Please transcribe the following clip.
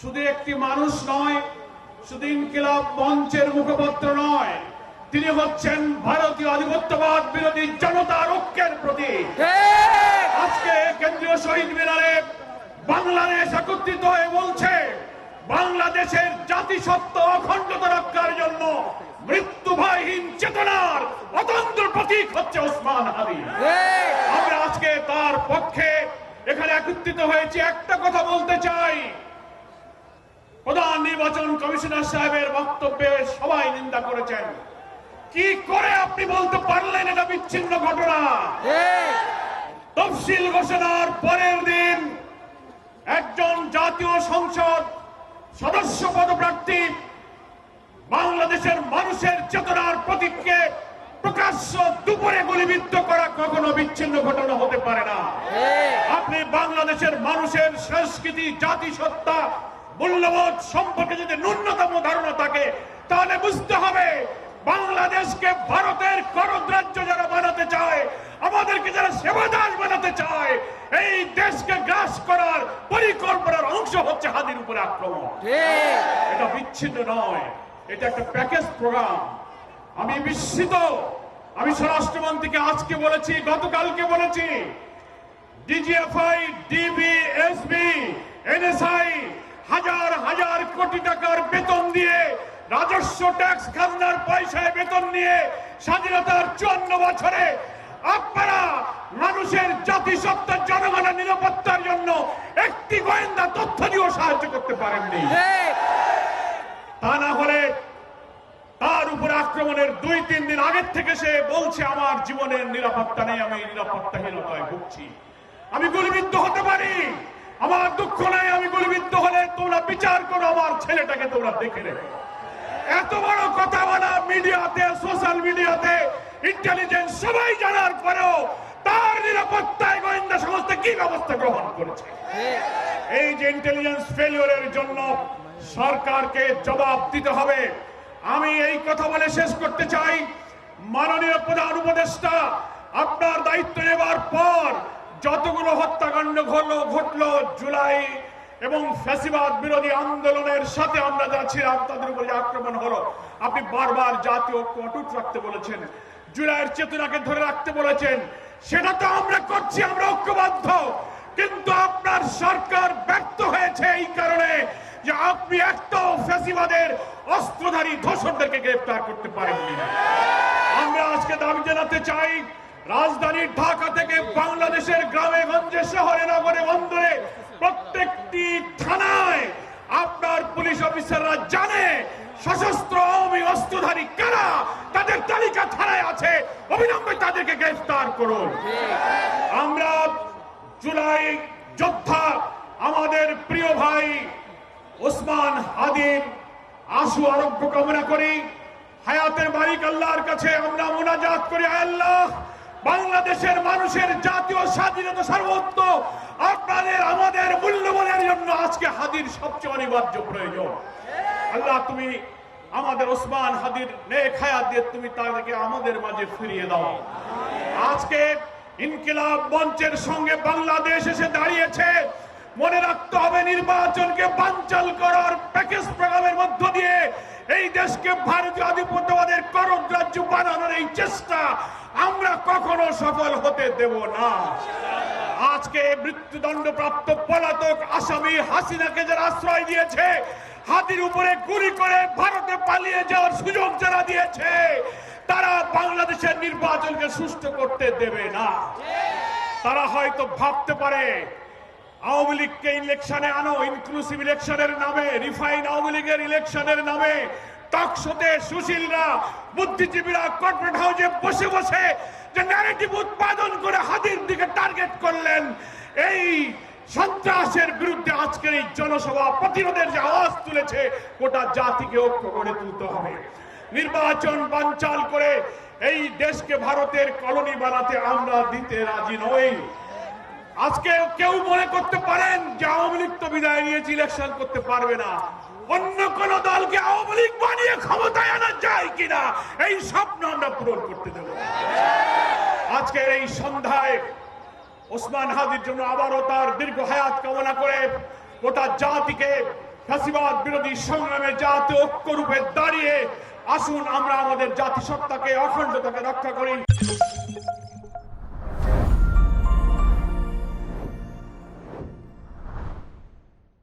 শুধু একটি মানুষ নয়, শুধু ইনকিলাব মঞ্চের মুখপত্র নয়, তিনি হচ্ছেন ভারতীয় আধিপত্যবাদ বিরোধী জনতার ঐক্যের প্রতীক। আজকে কেন্দ্রীয় শহীদ মিনারে বাংলাদেশ একত্রিত হয়ে বলছে, বাংলাদেশের জাতিসত্তা অখণ্ডতা রক্ষার জন্য মৃত্যু ভয়হীন চেতনার অতন্ত্র প্রতীক হচ্ছে ওসমান হাদি। আমরা আজকে তার পক্ষে এখানে একত্রিত হয়েছি। একটা কথা বলতে চাই, প্রধান নির্বাচন কমিশনার সাহেবের বক্তব্যে সবাই নিন্দা করেছেন। কি করে আপনি বলতে পারলেন এটা বিচ্ছিন্ন ঘটনা? তফসিল ঘোষণার পরের দিন একজন জাতীয় সংসদ সদস্য পদপ্রার্থী বাংলাদেশের মানুষের চেতনার প্রতীককে প্রকাশ্য দুপুরে গুলিবিদ্ধ করা কখনো বিচ্ছিন্ন ঘটনা হতে পারে না। আপনি বাংলাদেশের মানুষের সংস্কৃতি, জাতিসত্তা, মূল্যবোধ সম্পর্কে যদি ন্যূনতম ধারণা থাকে তাহলে বুঝতে হবে বাংলাদেশকে ভারতের করদ্রাজ্য যারা বানাতে চায়, আমাদেরকে যারা সেবাদাস বানাতে চায়, এই দেশকে গ্রাস করার পরিকল্পনার অংশ হচ্ছে হাদির উপরে আক্রমণ। এটা বিচ্ছিন্ন নয়, এটা একটা প্যাকেজ প্রোগ্রাম। আমি বিস্মিত। আমি স্বরাষ্ট্রমন্ত্রীকে আজকে বলেছি, গতকালকে বলেছি, ডিজিএফআই, ডিবি, এসবি, এনএসআই হাজার হাজার কোটি টাকার বেতন দিয়ে, রাজস্ব ট্যাক্স খাজনার পয়সায় বেতন নিয়ে স্বাধীনতার 54 বছরে আপনারা মানুষের জাতিসত্তার জনগণের নিরাপত্তার জন্য একটি গোয়েন্দা তথ্য দিয়েও সাহায্য করতে পারেননি। তা না হলে তার উপর আক্রমণের 2-3 দিন আগের থেকে সে বলছে আমার জীবনের নিরাপত্তা নেই, আমি নিরাপত্তাহীনতায় ভুগছি, আমি গুলিবিদ্ধ হতে পারি, আমার দুঃখ নেই, আমি গুলিবিদ্ধ হলে তোমরা বিচার করো, আমার ছেলেটাকে তোমরা দেখে রেখো। এত বড় কথা বলা মিডিয়াতে, সোশ্যাল মিডিয়াতে, ইন্টেলিজেন্স সবাই জানার পরেও তার নিরাপত্তায় গোয়েন্দা সংস্থা কি ব্যবস্থা গ্রহণ করেছে? এই যে ইন্টেলিজেন্স ফেলিওরের জন্য সরকারকে জবাব দিতে হবে। আমি এই কথা বলে শেষ করতে চাই, মাননীয় প্রধান উপদেষ্টা, আপনার দায়িত্ব নেবার পর যতগুলো হত্যাকাণ্ড ঘটলো জুলাই এবং ফ্যাসিবাদ বিরোধী আন্দোলনের সাথে আমরা যারা ছিলাম তাদের উপরে আক্রমণ হলো, আপনি বারবার জাতীয় ঐক্য অটুট রাখতে বলেছেন, জুলাইয়ের চেতনাকে ধরে রাখতে বলেছেন। সেটা তো আমরা করছি, আমরা ঐক্যবদ্ধ। কিন্তু আপনার সরকার ব্যর্থ হয়েছে এই কারণে যে আপনি একটাও ফ্যাসিবাদের অস্ত্রধারী ধর্ষকদেরকে গ্রেফতার করতে পারেননি। আমরা আজকে দাবি জানাতে চাই, রাজধানী ঢাকা থেকে বাংলাদেশের গ্রামে গঞ্জে, শহরে, নগরে, বন্দরে প্রত্যেকটি থানায় আপনার পুলিশ অফিসাররা জানে সশস্ত্র আওয়ামী অস্ত্রধারী কারা, তাদের তালিকা থানায় আছে, অবিলম্বে তাদেরকে গ্রেফতার করুন। আমরা জুলাই যোদ্ধা আমাদের প্রিয় ভাই ওসমান হাদির আশু আরোগ্য কামনা করি। হায়াতের মালিক আল্লাহর কাছে আমরা মুনাজাত করি, আল্লাহ বাংলাদেশের মানুষের জাতীয় স্বাধীনতা সার্বত্ব আপনাদের আমাদের মূল্যবোধের জন্য আজকে হাদির সবচেয়ে অনিবার্য প্রয়োজন। আল্লাহ তুমি আমাদের ওসমান হাদির নেক হায়াত দিয়ে তুমি তাদেরকে আমাদের মাঝে ফিরিয়ে দাও। আজকে ইনকিলাব মঞ্চের সঙ্গে বাংলাদেশ এসে দাঁড়িয়েছে। মনে রাখতে হবে, নির্বাচনকে বানচাল করার প্যাকেজ প্রোগ্রামের মধ্য দিয়ে এই দেশকে ভারতীয় আধিপত্যবাদের করদ্রাজ্য বানানোর এই চেষ্টা আমরা কখনো সফল হতে দেব না। আজকে মৃত্যুদণ্ডপ্রাপ্ত পলাতক আসামি হাসিনাকে যারা আশ্রয় দিয়েছে, হাতির উপরে গুলি করে ভারতে পালিয়ে যাওয়ার সুযোগ যারা দিয়েছে, তারা বাংলাদেশের নির্বাচনকে সুষ্ঠু করতে দেবে না। তারা হয়তো ভাবতে পারে আওয়ামী লীগকে ইলেকশনে আনো, ইনক্লুসিভ ইলেকশনের নামে, রিফাইন আওয়ামী লীগের ইলেকশনের নামে টকশোতে সুশীলরা, বুদ্ধিজীবীরা কর্পোরেট হাউসে বসে বসে যে ন্যারেটিভ উৎপাদন করে হাদির দিকে টার্গেট করলেন, এই সন্ত্রাসের বিরুদ্ধে আজকের এই জনসভা প্রতিরোধের যে আওয়াজ তুলেছে, গোটা জাতিকে ঐক্য করে তুলতে হবে। নির্বাচন বানচাল করে এই দেশকে ভারতের কলোনি বানাতে আমরা দিতে রাজি নই। আজকে কেউ মনে করতে পারেন যে আওয়ামী লীগ তো বিদায় নিয়েছে, ইলেকশন করতে পারবে না, অন্য কোন দলকে আওয়ামী লীগ বানিয়ে ক্ষমতায় আনা যায় কিনা এই স্বপ্ন আমরা পূরণ করতে দেব। আজকের এই সন্ধ্যায় ওসমান হাদির জন্য আবারও তার দীর্ঘ হায়াত কামনা করে গোটা জাতিকে ফ্যাসিবাদ বিরোধী সংগ্রামে জাতীয় ঐক্য রূপে দাঁড়িয়ে আসুন আমরা আমাদের জাতিসত্তাকে অখণ্ডতাকে রক্ষা করি।